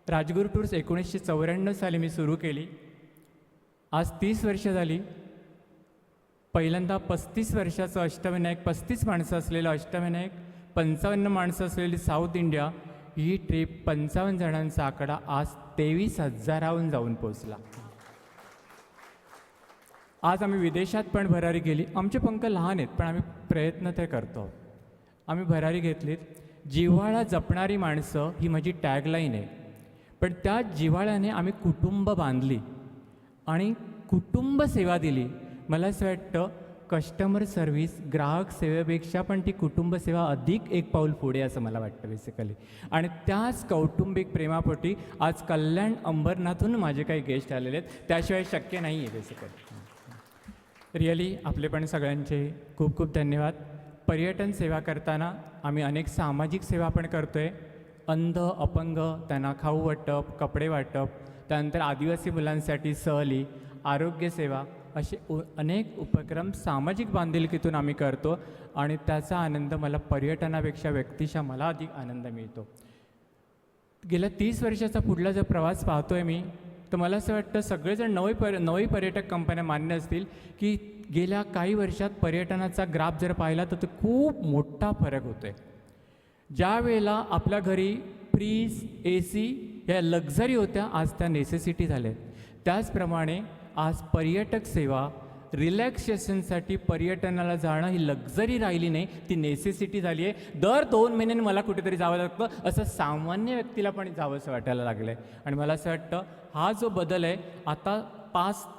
Rajguru tours 1994 साली मी सुरू केली. आज 30 वर्ष झाली. पहिल्यांदा 35 वर्षाचं अष्टविनायक, 35 माणसं असलेलं अष्टविनायक, 55 माणसं असलेली साऊथ इंडिया, ही ट्रिप 55 जणांचा आकडा आज 23,000हून जाऊन पोचला. आज आम्ही विदेशात पण भरारी गेली. आमचे पंख लहान आहेत पण आम्ही प्रयत्न ते करतो. आम्ही भरारी घेतलीत. जिव्हाळा जपणारी माणसं ही माझी टॅगलाईन आहे. पण त्या जिव्हाळ्याने आम्ही कुटुंब बांधली आणि कुटुंब सेवा दिली. मला असं वाटतं कस्टमर सर्व्हिस, ग्राहक सेवेपेक्षा पण ती कुटुंब सेवा अधिक एक पाऊल पुढे असं मला वाटतं बेसिकली. आणि त्याच कौटुंबिक प्रेमापोटी आज कल्याण अंबरनाथहून माझे काही गेस्ट आलेले आहेत. त्याशिवाय शक्य नाही आहे बेसिकली. रिअली आपले पण सगळ्यांचे खूप खूप धन्यवाद. पर्यटन सेवा करताना आम्ही अनेक सामाजिक सेवा पण करतो आहे. अंध, अपंग त्यांना खाऊ वाटप, कपडे वाटप, त्यानंतर आदिवासी मुलांसाठी सहली, आरोग्यसेवा, असे अनेक उपक्रम सामाजिक बांधिलकीतून आम्ही करतो. आणि त्याचा आनंद मला पर्यटनापेक्षा व्यक्तिशः मला अधिक आनंद मिळतो. गेल्या 30 वर्षाचा पुढला जर प्रवास पाहतो आहे मी, तर मला असं वाटतं सगळेजण नवी पर्यटक कंपन्या मान्य असतील की गेल्या काही वर्षात पर्यटनाचा ग्राफ जर पाहिला तर तो खूप मोठा फरक होतो आहे. ज्या वेळेला आपल्या घरी फ्रीज, AC ह्या लक्झरी होत्या, आज त्या नेसेसिटी झाल्या आहेत. त्याचप्रमाणे आज पर्यटक सेवा, रिलॅक्सेशनसाठी पर्यटनाला जाणं ही लक्झरी राहिली नाही, ती नेसेसिटी झाली आहे. दर 2 महिन्यांनी मला कुठेतरी जावं लागतं, असं सामान्य व्यक्तीला पण जावंसं वाटायला लागलं आहे. आणि मला असं वाटतं हा जो बदल आहे, आता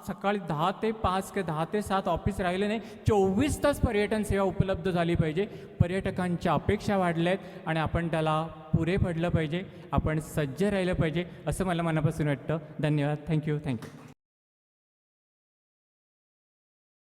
सकाळी 10 ते 5 किंवा 10 ते 7 ऑफिस राहिले नाही, 24 तास पर्यटन सेवा उपलब्ध झाली पाहिजे. पर्यटकांच्या अपेक्षा वाढल्या आहेत आणि आपण त्याला पुरे पडलं पाहिजे, आपण सज्ज राहिलं पाहिजे असं मला मनापासून वाटतं. धन्यवाद. थँक्यू.